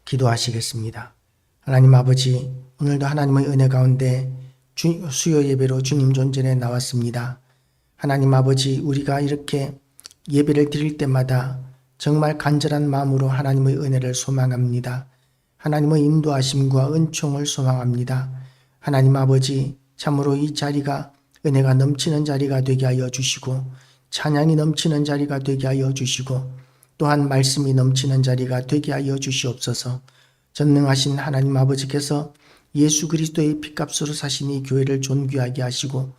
기도하시겠습니다. 하나님 아버지, 오늘도 하나님의 은혜 가운데 수요 예배로 주님 존전에 나왔습니다. 하나님 아버지, 우리가 이렇게 예배를 드릴 때마다 정말 간절한 마음으로 하나님의 은혜를 소망합니다. 하나님의 인도하심과 은총을 소망합니다. 하나님 아버지, 참으로 이 자리가 은혜가 넘치는 자리가 되게 하여 주시고 찬양이 넘치는 자리가 되게 하여 주시고 또한 말씀이 넘치는 자리가 되게 하여 주시옵소서. 전능하신 하나님 아버지께서 예수 그리스도의 피값으로 사신 이 교회를 존귀하게 하시고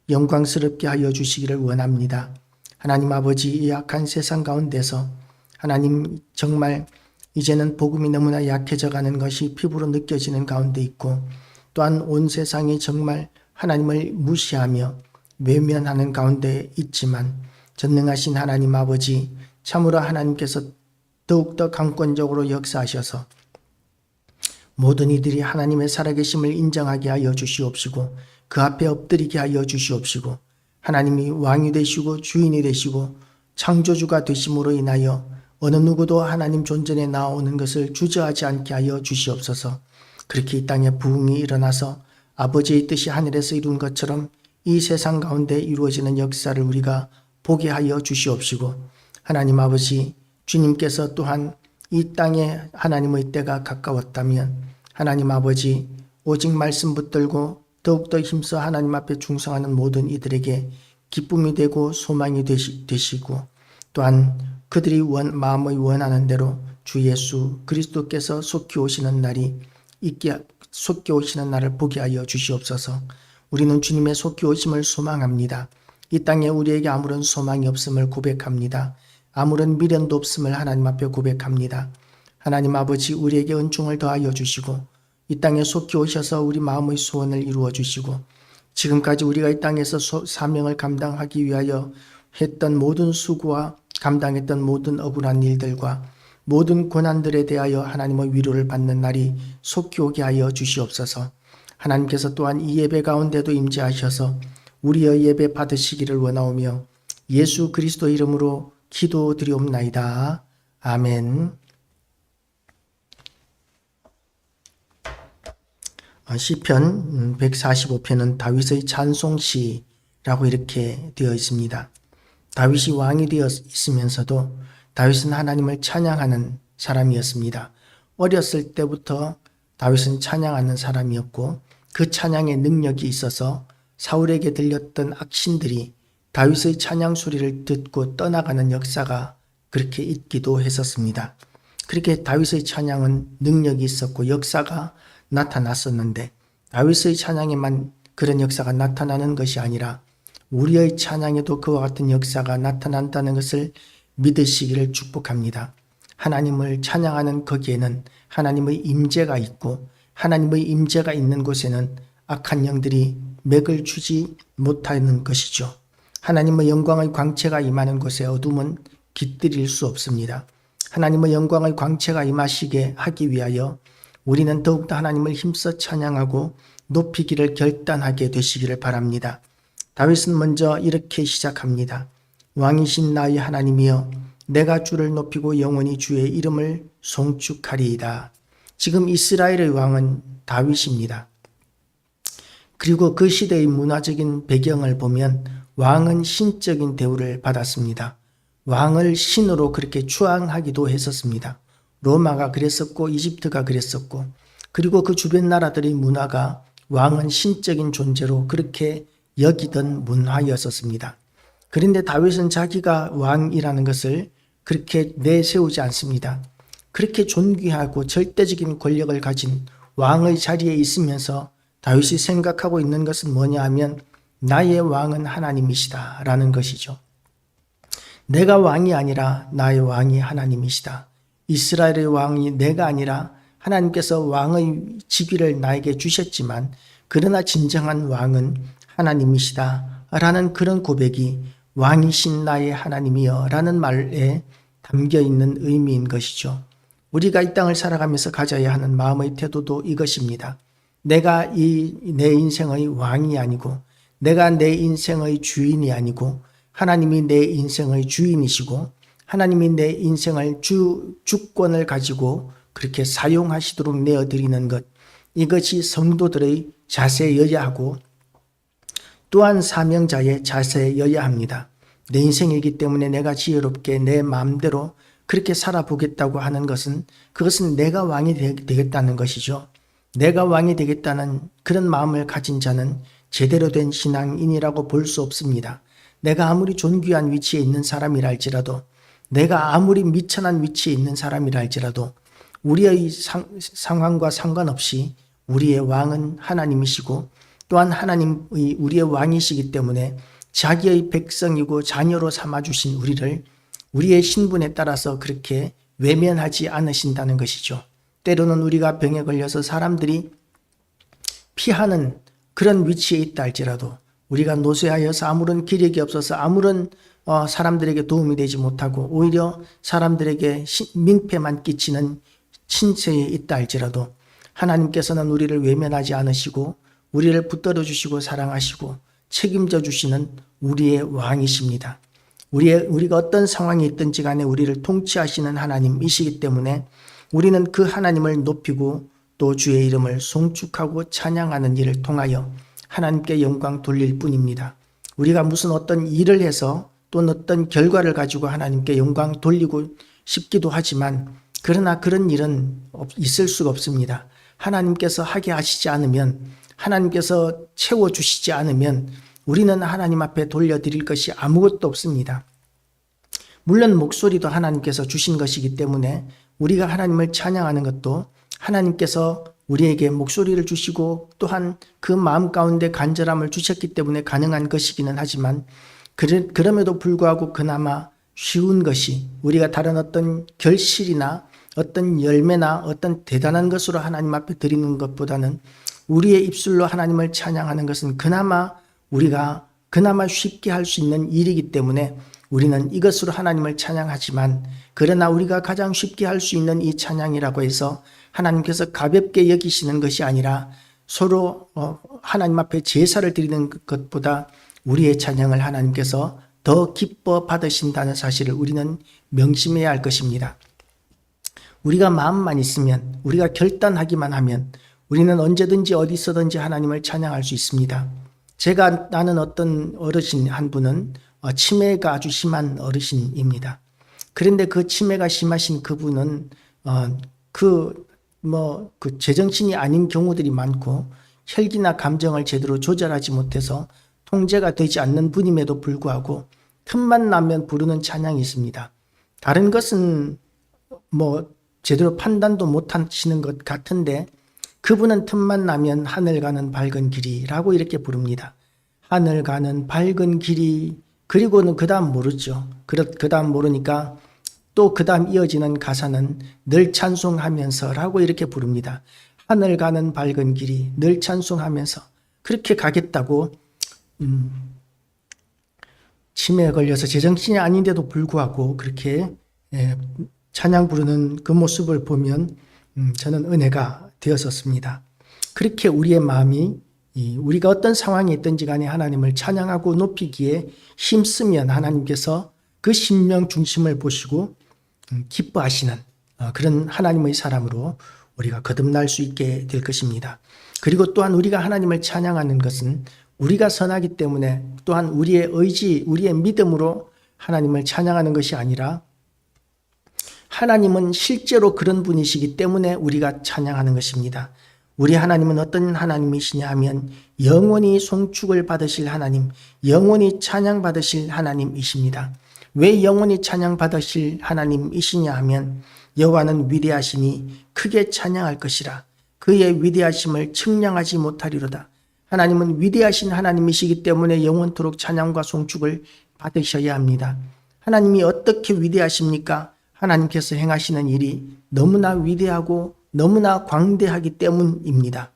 영광스럽게 하여 주시기를 원합니다. 하나님 아버지, 이 약한 세상 가운데서 하나님 정말 이제는 복음이 너무나 약해져 가는 것이 피부로 느껴지는 가운데 있고 또한 온 세상이 정말 하나님을 무시하며 외면하는 가운데 있지만 전능하신 하나님 아버지, 참으로 하나님께서 더욱더 강권적으로 역사하셔서 모든 이들이 하나님의 살아계심을 인정하게 하여 주시옵시고 그 앞에 엎드리게 하여 주시옵시고 하나님이 왕이 되시고 주인이 되시고 창조주가 되심으로 인하여 어느 누구도 하나님 존전에 나오는 것을 주저하지 않게 하여 주시옵소서. 그렇게 이 땅에 부흥이 일어나서 아버지의 뜻이 하늘에서 이룬 것처럼 이 세상 가운데 이루어지는 역사를 우리가 보게 하여 주시옵시고 하나님 아버지, 주님께서 또한 이 땅에 하나님의 때가 가까웠다면 하나님 아버지, 오직 말씀 붙들고 더욱더 힘써 하나님 앞에 충성하는 모든 이들에게 기쁨이 되고 소망이 되시고 또한 그들이 마음의 원하는 대로 주 예수 그리스도께서 속히 오시는 날이 속히 오시는 날을 보게 하여 주시옵소서. 우리는 주님의 속히 오심을 소망합니다. 이 땅에 우리에게 아무런 소망이 없음을 고백합니다. 아무런 미련도 없음을 하나님 앞에 고백합니다. 하나님 아버지, 우리에게 은총을 더하여 주시고 이 땅에 속히 오셔서 우리 마음의 소원을 이루어 주시고 지금까지 우리가 이 땅에서 사명을 감당하기 위하여 했던 모든 수고와 감당했던 모든 억울한 일들과 모든 고난들에 대하여 하나님의 위로를 받는 날이 속히 오게 하여 주시옵소서. 하나님께서 또한 이 예배 가운데도 임재하셔서 우리의 예배 받으시기를 원하오며 예수 그리스도 이름으로 기도드리옵나이다. 아멘. 시편 145편은 다윗의 찬송시라고 이렇게 되어 있습니다. 다윗이 왕이 되어 있으면서도 다윗은 하나님을 찬양하는 사람이었습니다. 어렸을 때부터 다윗은 찬양하는 사람이었고 그 찬양의 능력이 있어서 사울에게 들렸던 악신들이 다윗의 찬양 소리를 듣고 떠나가는 역사가 그렇게 있기도 했었습니다. 그렇게 다윗의 찬양은 능력이 있었고 역사가 나타났었는데 다윗의 찬양에만 그런 역사가 나타나는 것이 아니라 우리의 찬양에도 그와 같은 역사가 나타난다는 것을 믿으시기를 축복합니다. 하나님을 찬양하는 거기에는 하나님의 임재가 있고 하나님의 임재가 있는 곳에는 악한 영들이 맥을 추지 못하는 것이죠. 하나님의 영광의 광채가 임하는 곳에 어둠은 깃들일 수 없습니다. 하나님의 영광의 광채가 임하시게 하기 위하여 우리는 더욱더 하나님을 힘써 찬양하고 높이기를 결단하게 되시기를 바랍니다. 다윗은 먼저 이렇게 시작합니다. 왕이신 나의 하나님이여, 내가 주를 높이고 영원히 주의 이름을 송축하리이다. 지금 이스라엘의 왕은 다윗입니다. 그리고 그 시대의 문화적인 배경을 보면 왕은 신적인 대우를 받았습니다. 왕을 신으로 그렇게 추앙하기도 했었습니다. 로마가 그랬었고 이집트가 그랬었고 그리고 그 주변 나라들의 문화가 왕은 신적인 존재로 그렇게 여기던 문화였었습니다. 그런데 다윗은 자기가 왕이라는 것을 그렇게 내세우지 않습니다. 그렇게 존귀하고 절대적인 권력을 가진 왕의 자리에 있으면서 다윗이 생각하고 있는 것은 뭐냐 하면 나의 왕은 하나님이시다 라는 것이죠. 내가 왕이 아니라 나의 왕이 하나님이시다. 이스라엘의 왕이 내가 아니라 하나님께서 왕의 직위를 나에게 주셨지만 그러나 진정한 왕은 하나님이시다 라는 그런 고백이 왕이신 나의 하나님이여 라는 말에 담겨있는 의미인 것이죠. 우리가 이 땅을 살아가면서 가져야 하는 마음의 태도도 이것입니다. 내가 내 인생의 왕이 아니고 내가 내 인생의 주인이 아니고 하나님이 내 인생의 주인이시고 하나님이 내 인생을 주권을 가지고 그렇게 사용하시도록 내어드리는 것, 이것이 성도들의 자세여야 하고 또한 사명자의 자세여야 합니다. 내 인생이기 때문에 내가 지혜롭게 내 마음대로 그렇게 살아보겠다고 하는 것은 그것은 내가 왕이 되겠다는 것이죠. 내가 왕이 되겠다는 그런 마음을 가진 자는 제대로 된 신앙인이라고 볼 수 없습니다. 내가 아무리 존귀한 위치에 있는 사람이라 할지라도, 내가 아무리 미천한 위치에 있는 사람이라 할지라도 우리의 상황과 상관없이 우리의 왕은 하나님이시고 또한 하나님의 우리의 왕이시기 때문에 자기의 백성이고 자녀로 삼아주신 우리를 우리의 신분에 따라서 그렇게 외면하지 않으신다는 것이죠. 때로는 우리가 병에 걸려서 사람들이 피하는 그런 위치에 있다 할지라도 우리가 노쇠하여서 아무런 기력이 없어서 아무런 사람들에게 도움이 되지 못하고 오히려 사람들에게 민폐만 끼치는 신세에 있다 할지라도 하나님께서는 우리를 외면하지 않으시고 우리를 붙들어 주시고 사랑하시고 책임져 주시는 우리의 왕이십니다. 우리가 어떤 상황이 있든지 간에 우리를 통치하시는 하나님이시기 때문에 우리는 그 하나님을 높이고 또 주의 이름을 송축하고 찬양하는 일을 통하여 하나님께 영광 돌릴 뿐입니다. 우리가 무슨 어떤 일을 해서 또는 어떤 결과를 가지고 하나님께 영광 돌리고 싶기도 하지만 그러나 그런 일은 있을 수가 없습니다. 하나님께서 하게 하시지 않으면, 하나님께서 채워주시지 않으면 우리는 하나님 앞에 돌려드릴 것이 아무것도 없습니다. 물론 목소리도 하나님께서 주신 것이기 때문에 우리가 하나님을 찬양하는 것도 하나님께서 우리에게 목소리를 주시고 또한 그 마음 가운데 간절함을 주셨기 때문에 가능한 것이기는 하지만 그럼에도 불구하고 그나마 쉬운 것이 우리가 다른 어떤 결실이나 어떤 열매나 어떤 대단한 것으로 하나님 앞에 드리는 것보다는 우리의 입술로 하나님을 찬양하는 것은 우리가 그나마 쉽게 할 수 있는 일이기 때문에 우리는 이것으로 하나님을 찬양하지만 그러나 우리가 가장 쉽게 할 수 있는 이 찬양이라고 해서 하나님께서 가볍게 여기시는 것이 아니라 서로 하나님 앞에 제사를 드리는 것보다 우리의 찬양을 하나님께서 더 기뻐 받으신다는 사실을 우리는 명심해야 할 것입니다. 우리가 마음만 있으면, 우리가 결단하기만 하면 우리는 언제든지 어디서든지 하나님을 찬양할 수 있습니다. 제가 아는 어떤 어르신 한 분은 치매가 아주 심한 어르신입니다. 그런데 그 치매가 심하신 그분은 제정신이 아닌 경우들이 많고 혈기나 감정을 제대로 조절하지 못해서 통제가 되지 않는 분임에도 불구하고 틈만 나면 부르는 찬양이 있습니다. 다른 것은 제대로 판단도 못하시는 것 같은데 그분은 틈만 나면 하늘 가는 밝은 길이라고 이렇게 부릅니다. 하늘 가는 밝은 길이, 그리고는 그 다음 모르죠. 그 다음 모르니까 또 그 다음 이어지는 가사는 늘 찬송하면서라고 이렇게 부릅니다. 하늘 가는 밝은 길이 늘 찬송하면서 그렇게 가겠다고 치매에 걸려서 제정신이 아닌데도 불구하고 그렇게 찬양 부르는 그 모습을 보면 저는 은혜가 되었었습니다. 그렇게 우리의 마음이 우리가 어떤 상황에 있든지 간에 하나님을 찬양하고 높이기에 힘쓰면 하나님께서 그 심령 중심을 보시고 기뻐하시는 그런 하나님의 사람으로 우리가 거듭날 수 있게 될 것입니다. 그리고 또한 우리가 하나님을 찬양하는 것은 우리가 선하기 때문에 또한 우리의 의지, 우리의 믿음으로 하나님을 찬양하는 것이 아니라 하나님은 실제로 그런 분이시기 때문에 우리가 찬양하는 것입니다. 우리 하나님은 어떤 하나님이시냐 하면 영원히 송축을 받으실 하나님, 영원히 찬양받으실 하나님이십니다. 왜 영원히 찬양받으실 하나님이시냐 하면 여호와는 위대하시니 크게 찬양할 것이라. 그의 위대하심을 측량하지 못하리로다. 하나님은 위대하신 하나님이시기 때문에 영원토록 찬양과 송축을 받으셔야 합니다. 하나님이 어떻게 위대하십니까? 하나님께서 행하시는 일이 너무나 위대하고 너무나 광대하기 때문입니다.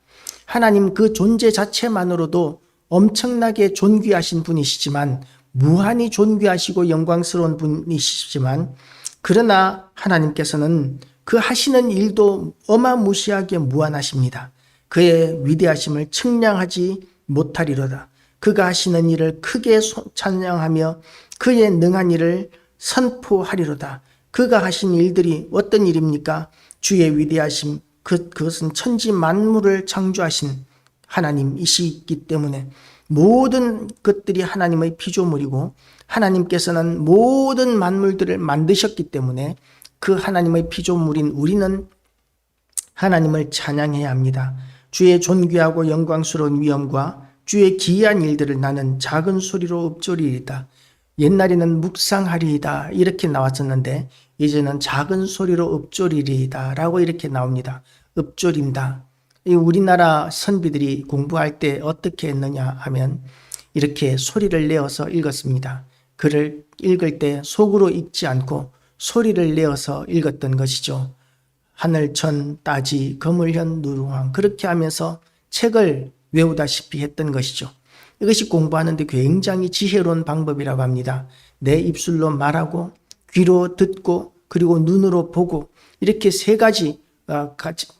하나님 그 존재 자체만으로도 엄청나게 존귀하신 분이시지만 무한히 존귀하시고 영광스러운 분이시지만 그러나 하나님께서는 그 하시는 일도 어마무시하게 무한하십니다. 그의 위대하심을 측량하지 못하리로다. 그가 하시는 일을 크게 찬양하며 그의 능한 일을 선포하리로다. 그가 하신 일들이 어떤 일입니까? 주의 위대하심, 그것은 천지 만물을 창조하신 하나님이시기 때문에 모든 것들이 하나님의 피조물이고 하나님께서는 모든 만물들을 만드셨기 때문에 그 하나님의 피조물인 우리는 하나님을 찬양해야 합니다. 주의 존귀하고 영광스러운 위엄과 주의 기이한 일들을 나는 작은 소리로 읊조리이다. 옛날에는 묵상하리이다 이렇게 나왔었는데 이제는 작은 소리로 읊조리리이다 라고 이렇게 나옵니다. 읊조린다. 우리나라 선비들이 공부할 때 어떻게 했느냐 하면 이렇게 소리를 내어서 읽었습니다. 글을 읽을 때 속으로 읽지 않고 소리를 내어서 읽었던 것이죠. 하늘천 따지 거물현 누루황 그렇게 하면서 책을 외우다시피 했던 것이죠. 이것이 공부하는데 굉장히 지혜로운 방법이라고 합니다. 내 입술로 말하고 귀로 듣고 그리고 눈으로 보고 이렇게 세 가지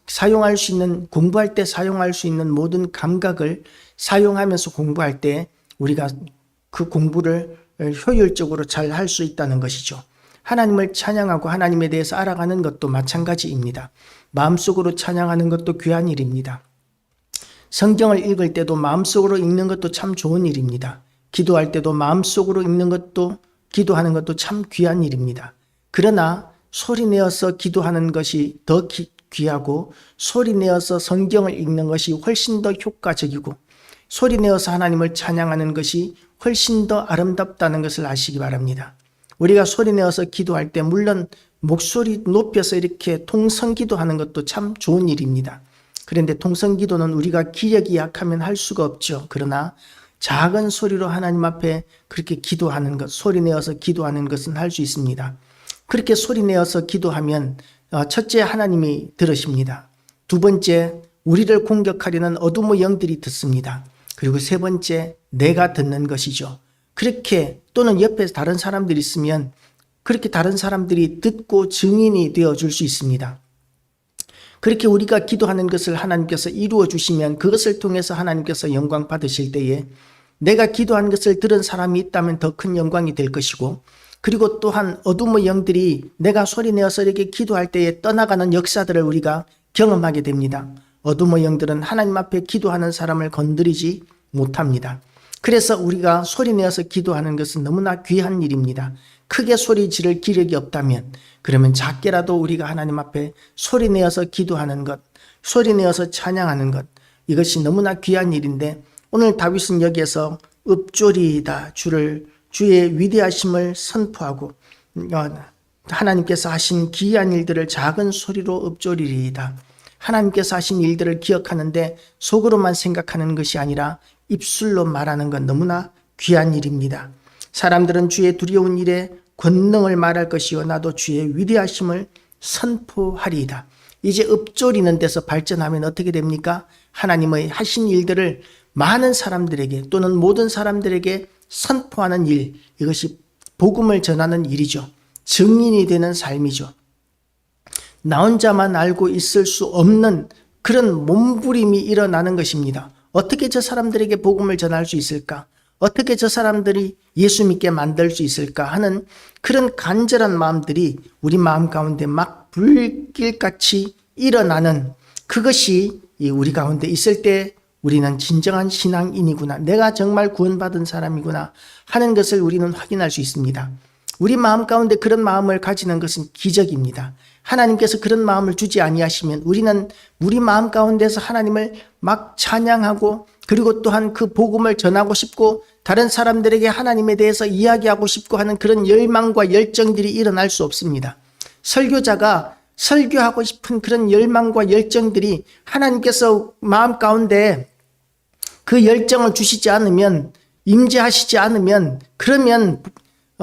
사용할 수 있는 공부할 때 사용할 수 있는 모든 감각을 사용하면서 공부할 때 우리가 그 공부를 효율적으로 잘 할 수 있다는 것이죠. 하나님을 찬양하고 하나님에 대해서 알아가는 것도 마찬가지입니다. 마음속으로 찬양하는 것도 귀한 일입니다. 성경을 읽을 때도 마음속으로 읽는 것도 참 좋은 일입니다. 기도할 때도 마음속으로 읽는 것도 기도하는 것도 참 귀한 일입니다. 그러나 소리내어서 기도하는 것이 더 귀하고 소리내어서 성경을 읽는 것이 훨씬 더 효과적이고 소리내어서 하나님을 찬양하는 것이 훨씬 더 아름답다는 것을 아시기 바랍니다. 우리가 소리내어서 기도할 때 물론 목소리 높여서 이렇게 통성기도하는 것도 참 좋은 일입니다. 그런데 통성기도는 우리가 기력이 약하면 할 수가 없죠. 그러나 작은 소리로 하나님 앞에 그렇게 기도하는 것, 소리내어서 기도하는 것은 할 수 있습니다. 그렇게 소리내어서 기도하면 첫째 하나님이 들으십니다. 두 번째 우리를 공격하려는 어둠의 영들이 듣습니다. 그리고 세 번째 내가 듣는 것이죠. 그렇게 또는 옆에 다른 사람들이 있으면 그렇게 다른 사람들이 듣고 증인이 되어줄 수 있습니다. 그렇게 우리가 기도하는 것을 하나님께서 이루어 주시면 그것을 통해서 하나님께서 영광 받으실 때에 내가 기도한 것을 들은 사람이 있다면 더 큰 영광이 될 것이고 그리고 또한 어둠의 영들이 내가 소리내어서 이렇게 기도할 때에 떠나가는 역사들을 우리가 경험하게 됩니다. 어둠의 영들은 하나님 앞에 기도하는 사람을 건드리지 못합니다. 그래서 우리가 소리내어서 기도하는 것은 너무나 귀한 일입니다. 크게 소리 지를 기력이 없다면 그러면 작게라도 우리가 하나님 앞에 소리내어서 기도하는 것, 소리내어서 찬양하는 것 이것이 너무나 귀한 일인데 오늘 다윗은 여기에서 읊조리이다 주의 위대하심을 선포하고 하나님께서 하신 기이한 일들을 작은 소리로 읊조리리이다. 하나님께서 하신 일들을 기억하는데 속으로만 생각하는 것이 아니라 입술로 말하는 건 너무나 귀한 일입니다. 사람들은 주의 두려운 일에 권능을 말할 것이요 나도 주의 위대하심을 선포하리이다. 이제 읊조리는 데서 발전하면 어떻게 됩니까? 하나님의 하신 일들을 많은 사람들에게 또는 모든 사람들에게 선포하는 일, 이것이 복음을 전하는 일이죠. 증인이 되는 삶이죠. 나 혼자만 알고 있을 수 없는 그런 몸부림이 일어나는 것입니다. 어떻게 저 사람들에게 복음을 전할 수 있을까? 어떻게 저 사람들이 예수 믿게 만들 수 있을까 하는 그런 간절한 마음들이 우리 마음 가운데 막 불길같이 일어나는 그것이 우리 가운데 있을 때 우리는 진정한 신앙인이구나. 내가 정말 구원받은 사람이구나 하는 것을 우리는 확인할 수 있습니다. 우리 마음 가운데 그런 마음을 가지는 것은 기적입니다. 하나님께서 그런 마음을 주지 아니하시면 우리는 우리 마음 가운데서 하나님을 막 찬양하고 그리고 또한 그 복음을 전하고 싶고 다른 사람들에게 하나님에 대해서 이야기하고 싶고 하는 그런 열망과 열정들이 일어날 수 없습니다. 설교자가 설교하고 싶은 그런 열망과 열정들이 하나님께서 마음 가운데 그 열정을 주시지 않으면 임재하시지 않으면 그러면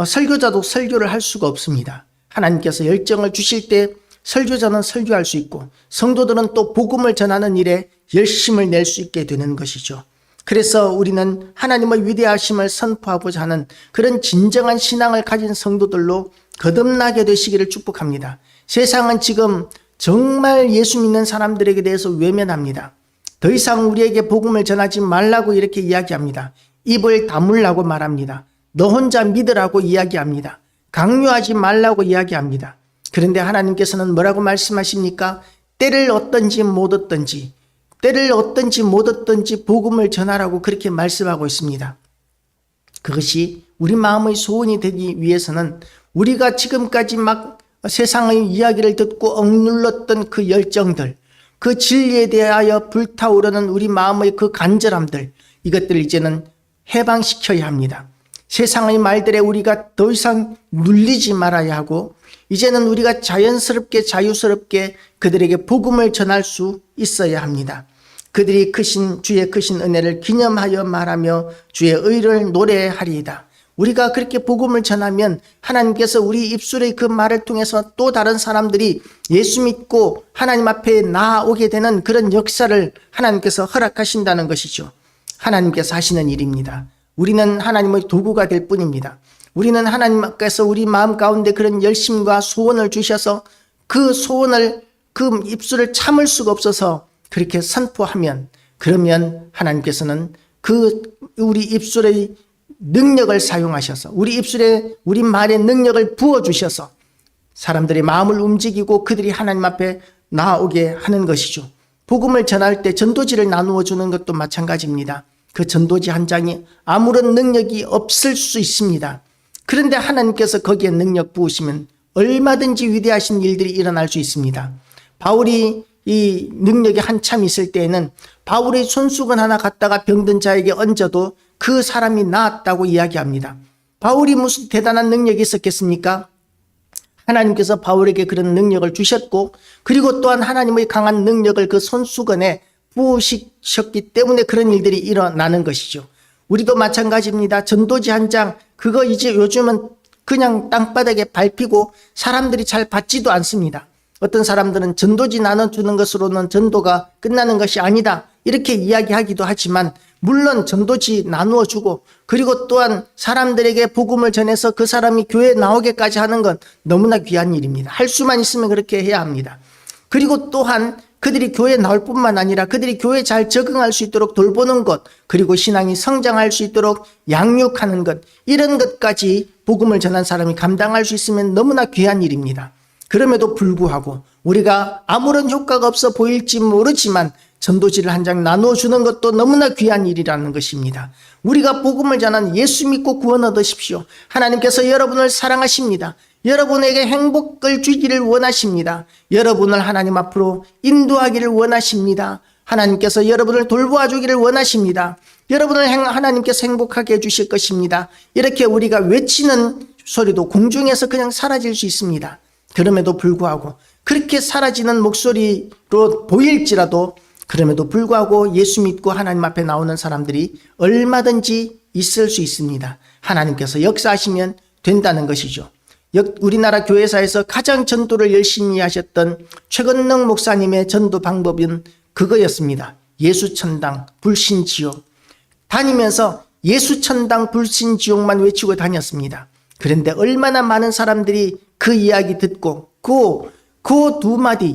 설교자도 설교를 할 수가 없습니다. 하나님께서 열정을 주실 때 설교자는 설교할 수 있고 성도들은 또 복음을 전하는 일에 열심을 낼 수 있게 되는 것이죠. 그래서 우리는 하나님의 위대하심을 선포하고자 하는 그런 진정한 신앙을 가진 성도들로 거듭나게 되시기를 축복합니다. 세상은 지금 정말 예수 믿는 사람들에게 대해서 외면합니다. 더 이상 우리에게 복음을 전하지 말라고 이렇게 이야기합니다. 입을 다물라고 말합니다. 너 혼자 믿으라고 이야기합니다. 강요하지 말라고 이야기합니다. 그런데 하나님께서는 뭐라고 말씀하십니까? 때를 얻든지 못 얻든지, 때를 얻든지 못 얻든지 복음을 전하라고 그렇게 말씀하고 있습니다. 그것이 우리 마음의 소원이 되기 위해서는 우리가 지금까지 막 세상의 이야기를 듣고 억눌렀던 그 열정들, 그 진리에 대하여 불타오르는 우리 마음의 그 간절함들, 이것들을 이제는 해방시켜야 합니다. 세상의 말들에 우리가 더 이상 눌리지 말아야 하고, 이제는 우리가 자연스럽게 자유스럽게 그들에게 복음을 전할 수 있어야 합니다. 그들이 주의 크신 은혜를 기념하여 말하며 주의 의를 노래하리이다. 우리가 그렇게 복음을 전하면 하나님께서 우리 입술의 그 말을 통해서 또 다른 사람들이 예수 믿고 하나님 앞에 나아오게 되는 그런 역사를 하나님께서 허락하신다는 것이죠. 하나님께서 하시는 일입니다. 우리는 하나님의 도구가 될 뿐입니다. 우리는 하나님께서 우리 마음 가운데 그런 열심과 소원을 주셔서 그 소원을, 그 입술을 참을 수가 없어서 그렇게 선포하면, 그러면 하나님께서는 그 우리 입술의 능력을 사용하셔서, 우리 입술에 우리 말의 능력을 부어주셔서 사람들의 마음을 움직이고 그들이 하나님 앞에 나아오게 하는 것이죠. 복음을 전할 때 전도지를 나누어 주는 것도 마찬가지입니다. 그 전도지 한 장이 아무런 능력이 없을 수 있습니다. 그런데 하나님께서 거기에 능력 부으시면 얼마든지 위대하신 일들이 일어날 수 있습니다. 바울이 이 능력이 한참 있을 때에는 바울의 손수건 하나 갖다가 병든 자에게 얹어도 그 사람이 나았다고 이야기합니다. 바울이 무슨 대단한 능력이 있었겠습니까? 하나님께서 바울에게 그런 능력을 주셨고, 그리고 또한 하나님의 강한 능력을 그 손수건에 부으셨기 때문에 그런 일들이 일어나는 것이죠. 우리도 마찬가지입니다. 전도지 한 장, 그거 이제 요즘은 그냥 땅바닥에 밟히고 사람들이 잘 받지도 않습니다. 어떤 사람들은 전도지 나눠주는 것으로는 전도가 끝나는 것이 아니다, 이렇게 이야기하기도 하지만, 물론 전도지 나누어 주고 그리고 또한 사람들에게 복음을 전해서 그 사람이 교회에 나오게까지 하는 건 너무나 귀한 일입니다. 할 수만 있으면 그렇게 해야 합니다. 그리고 또한 그들이 교회에 나올 뿐만 아니라 그들이 교회에 잘 적응할 수 있도록 돌보는 것, 그리고 신앙이 성장할 수 있도록 양육하는 것, 이런 것까지 복음을 전한 사람이 감당할 수 있으면 너무나 귀한 일입니다. 그럼에도 불구하고 우리가 아무런 효과가 없어 보일지 모르지만 전도지를 한 장 나누어 주는 것도 너무나 귀한 일이라는 것입니다. 우리가 복음을 전한 예수 믿고 구원 얻으십시오. 하나님께서 여러분을 사랑하십니다. 여러분에게 행복을 주기를 원하십니다. 여러분을 하나님 앞으로 인도하기를 원하십니다. 하나님께서 여러분을 돌보아 주기를 원하십니다. 여러분을 하나님께서 행복하게 해주실 것입니다. 이렇게 우리가 외치는 소리도 공중에서 그냥 사라질 수 있습니다. 그럼에도 불구하고, 그렇게 사라지는 목소리로 보일지라도 그럼에도 불구하고 예수 믿고 하나님 앞에 나오는 사람들이 얼마든지 있을 수 있습니다. 하나님께서 역사하시면 된다는 것이죠. 우리나라 교회사에서 가장 전도를 열심히 하셨던 최건능 목사님의 전도 방법은 그거였습니다. 예수천당 불신지옥. 다니면서 예수천당 불신지옥만 외치고 다녔습니다. 그런데 얼마나 많은 사람들이 그 이야기 듣고 그 두 마디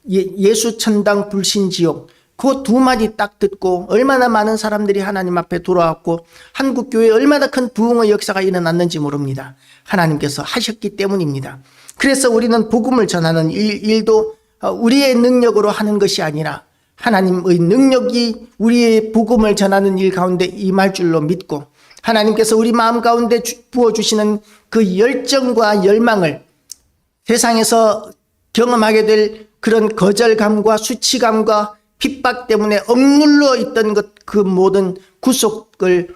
예수천당 불신지옥, 그 두 마디 딱 듣고 얼마나 많은 사람들이 하나님 앞에 돌아왔고 한국교회에 얼마나 큰 부흥의 역사가 일어났는지 모릅니다. 하나님께서 하셨기 때문입니다. 그래서 우리는 복음을 전하는 일도 우리의 능력으로 하는 것이 아니라 하나님의 능력이 우리의 복음을 전하는 일 가운데 임할 줄로 믿고, 하나님께서 우리 마음 가운데 부어주시는 그 열정과 열망을 세상에서 경험하게 될 그런 거절감과 수치감과 핍박 때문에 억눌러 있던 그 모든 구속을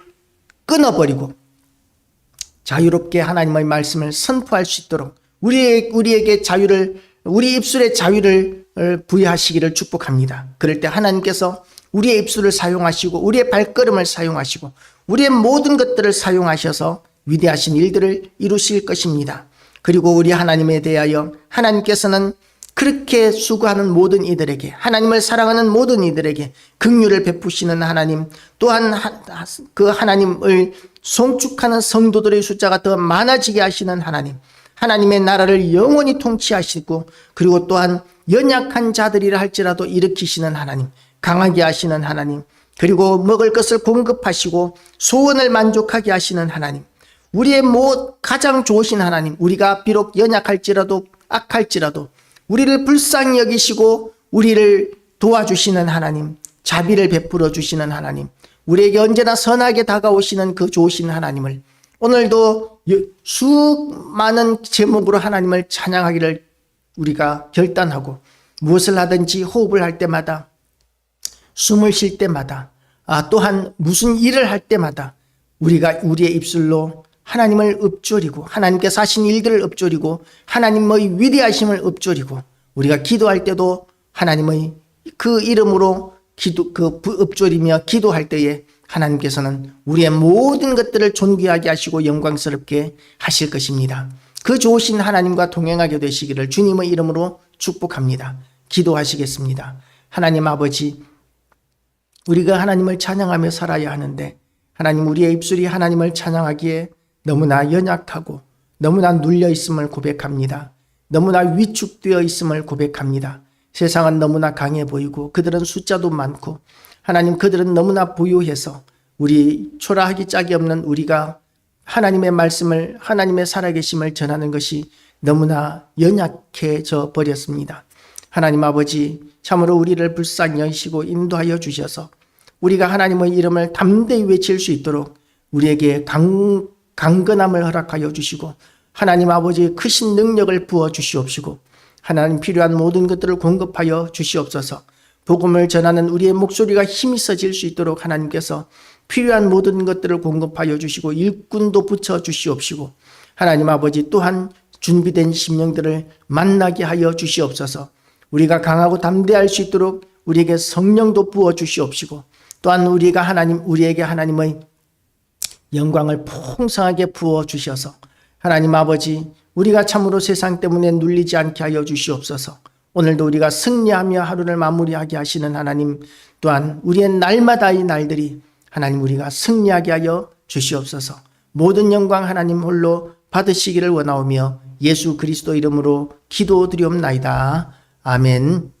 끊어버리고 자유롭게 하나님의 말씀을 선포할 수 있도록 우리에게 자유를, 우리 입술에 자유를 부여하시기를 축복합니다. 그럴 때 하나님께서 우리의 입술을 사용하시고 우리의 발걸음을 사용하시고 우리의 모든 것들을 사용하셔서 위대하신 일들을 이루실 것입니다. 그리고 우리 하나님에 대하여 하나님께서는 그렇게 수고하는 모든 이들에게, 하나님을 사랑하는 모든 이들에게 긍휼을 베푸시는 하나님, 또한 그 하나님을 송축하는 성도들의 숫자가 더 많아지게 하시는 하나님, 하나님의 나라를 영원히 통치하시고, 그리고 또한 연약한 자들이라 할지라도 일으키시는 하나님, 강하게 하시는 하나님, 그리고 먹을 것을 공급하시고 소원을 만족하게 하시는 하나님, 우리의 가장 좋으신 하나님, 우리가 비록 연약할지라도 악할지라도 우리를 불쌍히 여기시고 우리를 도와주시는 하나님, 자비를 베풀어 주시는 하나님, 우리에게 언제나 선하게 다가오시는 그 좋으신 하나님을 오늘도 수많은 제목으로 하나님을 찬양하기를 우리가 결단하고 무엇을 하든지 호흡을 할 때마다 숨을 쉴 때마다 또한 무슨 일을 할 때마다 우리가 우리의 입술로 하나님을 읊조리고 하나님께서 하신 일들을 읊조리고 하나님의 위대하심을 읊조리고 우리가 기도할 때도 하나님의 그 이름으로 읊조리며 기도할 때에 하나님께서는 우리의 모든 것들을 존귀하게 하시고 영광스럽게 하실 것입니다. 그 좋으신 하나님과 동행하게 되시기를 주님의 이름으로 축복합니다. 기도하시겠습니다. 하나님 아버지, 우리가 하나님을 찬양하며 살아야 하는데 하나님, 우리의 입술이 하나님을 찬양하기에 너무나 연약하고 너무나 눌려 있음을 고백합니다. 너무나 위축되어 있음을 고백합니다. 세상은 너무나 강해 보이고 그들은 숫자도 많고 하나님, 그들은 너무나 부유해서 우리 초라하기 짝이 없는 우리가 하나님의 말씀을, 하나님의 살아계심을 전하는 것이 너무나 연약해져 버렸습니다. 하나님 아버지, 참으로 우리를 불쌍히 여기시고 인도하여 주셔서 우리가 하나님의 이름을 담대히 외칠 수 있도록 우리에게 강건함을 허락하여 주시고 하나님 아버지의 크신 능력을 부어 주시옵시고 하나님, 필요한 모든 것들을 공급하여 주시옵소서. 복음을 전하는 우리의 목소리가 힘이 있어질 수 있도록 하나님께서 필요한 모든 것들을 공급하여 주시고 일꾼도 붙여 주시옵시고 하나님 아버지, 또한 준비된 심령들을 만나게 하여 주시옵소서. 우리가 강하고 담대할 수 있도록 우리에게 성령도 부어 주시옵시고 또한 우리에게 하나님의 영광을 풍성하게 부어 주셔서 하나님 아버지, 우리가 참으로 세상 때문에 눌리지 않게 하여 주시옵소서. 오늘도 우리가 승리하며 하루를 마무리하게 하시는 하나님, 또한 우리의 날마다의 날들이 하나님, 우리가 승리하게 하여 주시옵소서. 모든 영광 하나님 홀로 받으시기를 원하오며 예수 그리스도 이름으로 기도드리옵나이다. 아멘.